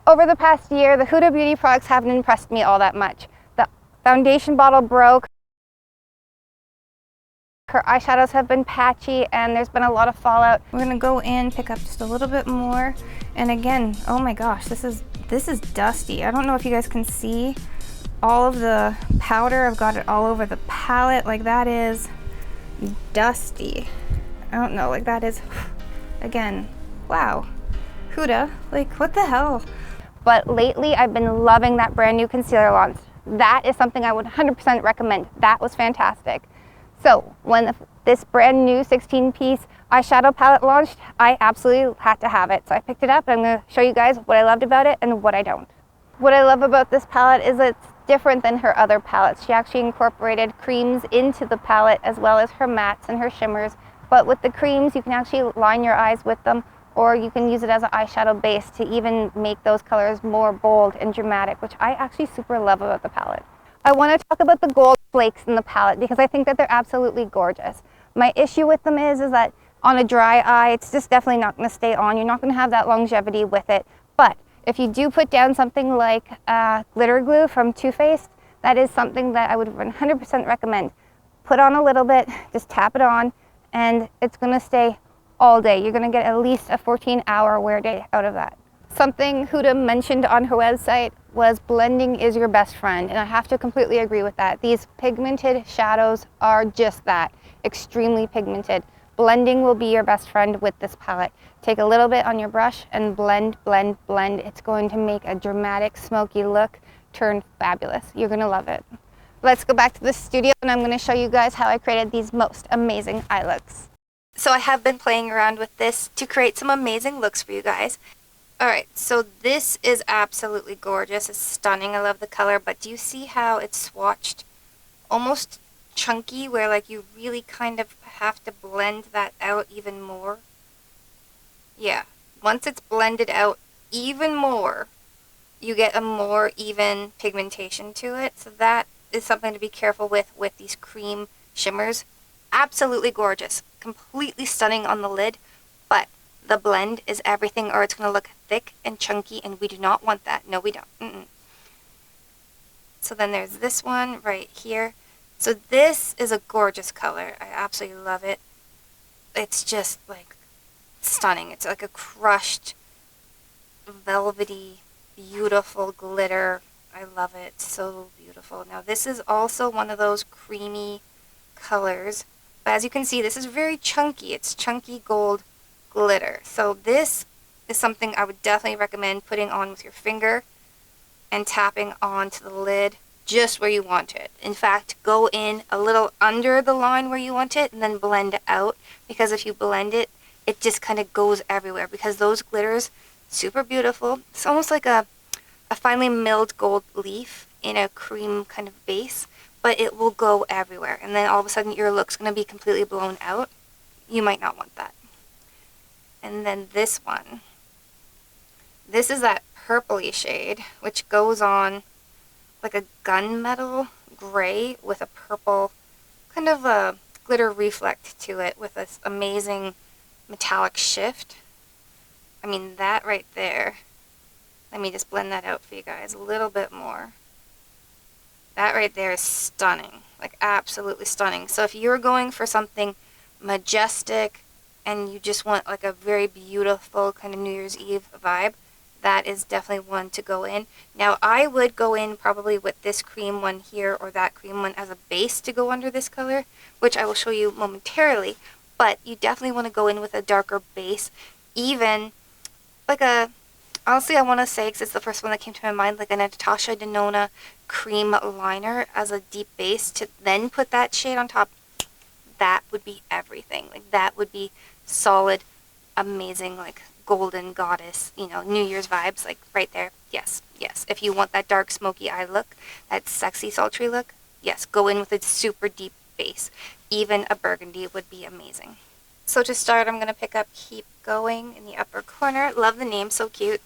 Over the past year, the Huda Beauty products haven't impressed me all that much. The foundation bottle broke, her eyeshadows have been patchy, and there's been a lot of fallout. We're gonna go in, pick up just a little bit more, and again, oh my gosh, this is dusty. I don't know if you guys can see all of the powder. I've got it all over the palette. Like, that is dusty. I don't know, like, that is, again, wow. Huda, like, what the hell? But lately, I've been loving that brand new concealer launch. That is something I would 100% recommend. That was fantastic. So when this brand new 16-piece eyeshadow palette launched, I absolutely had to have it. So I picked it up, and I'm going to show you guys what I loved about it and what I don't. What I love about this palette is it's different than her other palettes. She actually incorporated creams into the palette as well as her mattes and her shimmers. But with the creams, you can actually line your eyes with them, or you can use it as an eyeshadow base to even make those colors more bold and dramatic, which I actually super love about the palette. I want to talk about the gold flakes in the palette because I think that they're absolutely gorgeous. My issue with them is that on a dry eye, it's just definitely not going to stay on. You're not going to have that longevity with it. But if you do put down something like glitter glue from Too Faced, that is something that I would 100% recommend. Put on a little bit, just tap it on, and it's going to stay all day. You're going to get at least a 14-hour wear day out of that. Something Huda mentioned on her website was blending is your best friend, and I have to completely agree with that. These pigmented shadows are just that, extremely pigmented. Blending will be your best friend with this palette. Take a little bit on your brush and blend, blend, blend. It's going to make a dramatic, smoky look turn fabulous. You're going to love it. Let's go back to the studio, and I'm going to show you guys how I created these most amazing eye looks. So I have been playing around with this to create some amazing looks for you guys. Alright, so this is absolutely gorgeous. It's stunning. I love the color, but do you see how it's swatched almost chunky, where like you really kind of have to blend that out even more? Yeah, once it's blended out even more, you get a more even pigmentation to it. So that is something to be careful with these cream shimmers. Absolutely gorgeous. Completely stunning on the lid, but the blend is everything, or it's going to look thick and chunky, and we do not want that. No, we don't. So then there's this one right here. So this is a gorgeous color. I absolutely love it. It's just like stunning. It's like a crushed, velvety, beautiful glitter. I love it. So beautiful. Now this is also one of those creamy colors. But as you can see, this is very chunky. It's chunky gold glitter. So this is something I would definitely recommend putting on with your finger and tapping onto the lid just where you want it. In fact, go in a little under the line where you want it and then blend it out, because if you blend it, it just kind of goes everywhere, because those glitters, super beautiful. It's almost like a finely milled gold leaf in a cream kind of base, but it will go everywhere, and then all of a sudden your look's going to be completely blown out. You might not want that. And then this one. This is that purpley shade, which goes on like a gunmetal gray with a purple kind of a glitter reflect to it with this amazing metallic shift. I mean, that right there. Let me just blend that out for you guys a little bit more. That right there is stunning, like absolutely stunning. So if you're going for something majestic and you just want like a very beautiful kind of New Year's Eve vibe, that is definitely one to go in. Now I would go in probably with this cream one here or that cream one as a base to go under this color, which I will show you momentarily, but you definitely want to go in with a darker base, even like a, honestly I want to say, because it's the first one that came to my mind, like a Natasha Denona cream liner as a deep base to then put that shade on top. That would be everything. Like that would be solid, amazing, like golden goddess, you know, New Year's vibes, like right there. Yes, yes. If you want that dark smoky eye look, that sexy sultry look, yes, go in with a super deep base. Even a burgundy would be amazing. So to start, I'm going to pick up Keep Going in the upper corner. Love the name, so cute.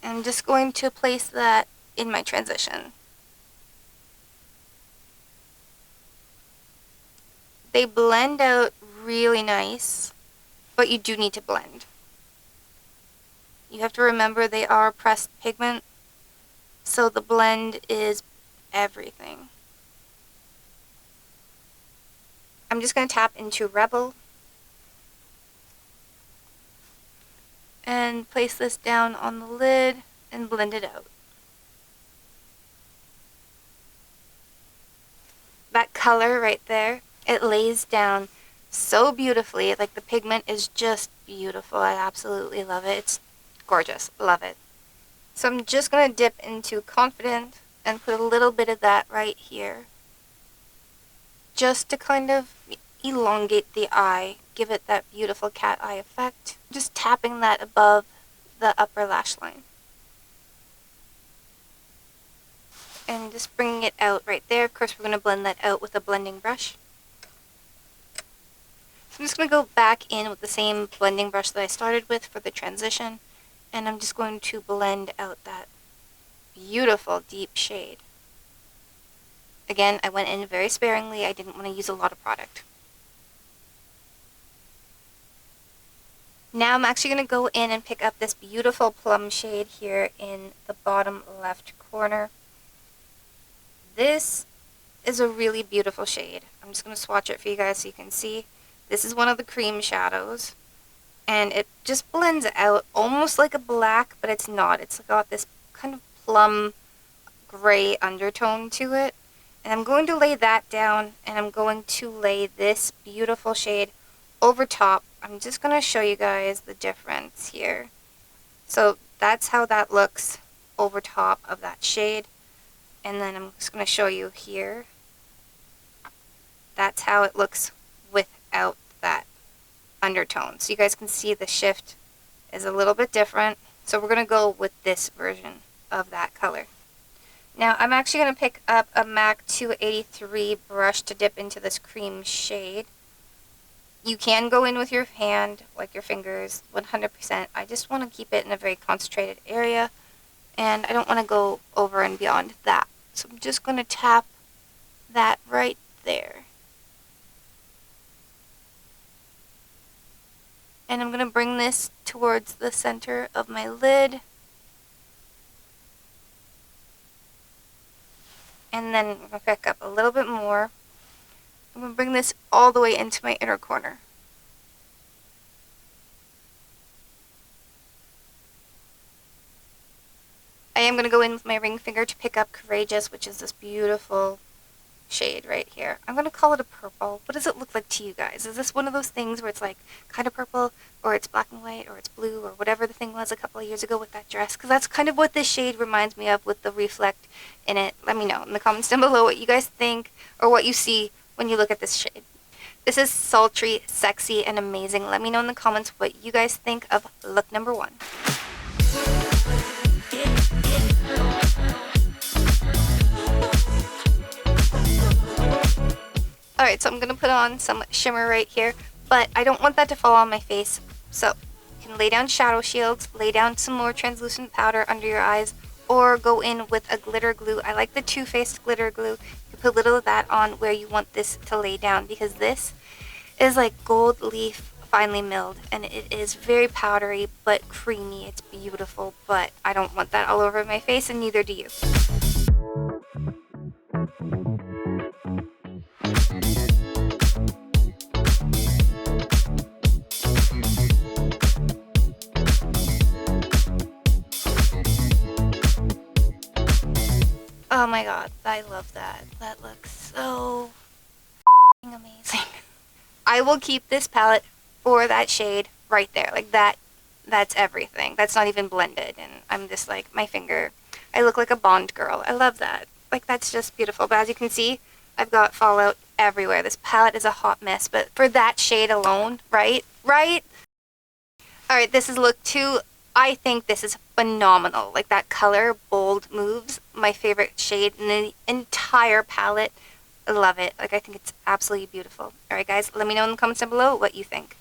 I'm just going to place that in my transition. They blend out really nice, but you do need to blend. You have to remember they are pressed pigment, so the blend is everything. I'm just going to tap into Rebel and place this down on the lid and blend it out. That color right there, it lays down so beautifully. Like, the pigment is just beautiful. I absolutely love it. It's gorgeous. Love it. So I'm just going to dip into Confident and put a little bit of that right here, just to kind of elongate the eye, give it that beautiful cat eye effect. Just tapping that above the upper lash line. And just bringing it out right there. Of course, we're going to blend that out with a blending brush. So I'm just going to go back in with the same blending brush that I started with for the transition. And I'm just going to blend out that beautiful deep shade. Again, I went in very sparingly. I didn't want to use a lot of product. Now I'm actually going to go in and pick up this beautiful plum shade here in the bottom left corner. This is a really beautiful shade. I'm just going to swatch it for you guys so you can see. This is one of the cream shadows, and it just blends out almost like a black, but it's not. It's got this kind of plum gray undertone to it. And I'm going to lay that down, and I'm going to lay this beautiful shade over top. I'm just going to show you guys the difference here. So that's how that looks over top of that shade. And then I'm just going to show you here. That's how it looks without that undertone. So you guys can see the shift is a little bit different. So we're going to go with this version of that color. Now I'm actually going to pick up a MAC 283 brush to dip into this cream shade. You can go in with your hand, like your fingers, 100%. I just want to keep it in a very concentrated area, and I don't want to go over and beyond that. So I'm just going to tap that right there. And I'm going to bring this towards the center of my lid. And then I'm going to pick up a little bit more. I'm going to bring this all the way into my inner corner. I am going to go in with my ring finger to pick up Courageous, which is this beautiful shade right here. I'm going to call it a purple. What does it look like to you guys? Is this one of those things where it's like kind of purple, or it's black and white, or it's blue, or whatever the thing was a couple of years ago with that dress? Because that's kind of what this shade reminds me of with the reflect in it. Let me know in the comments down below what you guys think or what you see when you look at this shade. This is sultry, sexy, and amazing. Let me know in the comments what you guys think of look number 1. Alright, so I'm going to put on some shimmer right here, but I don't want that to fall on my face. So you can lay down shadow shields, lay down some more translucent powder under your eyes, or go in with a glitter glue. I like the Too Faced glitter glue. You put a little of that on where you want this to lay down, because this is like gold leaf finely milled, and it is very powdery but creamy. It's beautiful, but I don't want that all over my face, and neither do you. Oh my god, I love that. That looks so amazing. I will keep this palette for that shade right there. Like that's everything. That's not even blended. And I'm just like, my finger, I look like a Bond girl. I love that. Like, that's just beautiful. But as you can see, I've got fallout everywhere. This palette is a hot mess. But for that shade alone, right? Alright, this is look 2. I think this is phenomenal. Like, that color, Bold Moves, my favorite shade in the entire palette. I love it. Like, I think it's absolutely beautiful. Alright guys, let me know in the comments down below what you think.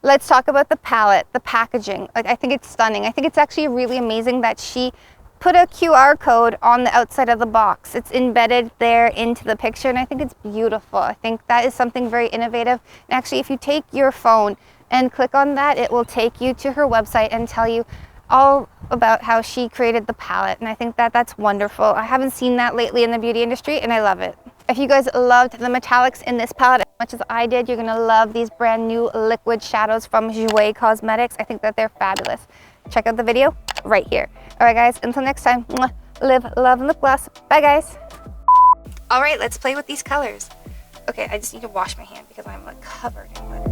Let's talk about the palette, the packaging. Like, I think it's stunning. I think it's actually really amazing that she put a QR code on the outside of the box. It's embedded there into the picture, and I think it's beautiful. I think that is something very innovative. And actually, if you take your phone and click on that, it will take you to her website and tell you all about how she created the palette, and I think that that's wonderful. I haven't seen that lately in the beauty industry, and I love it. If you guys loved the metallics in this palette as much as I did, you're gonna love these brand new liquid shadows from Jouer Cosmetics. I think that they're fabulous. Check out the video right here. All right, guys, until next time, live, love, and lip gloss. Bye, guys. All right, let's play with these colors. Okay, I just need to wash my hand because I'm like covered in glitter.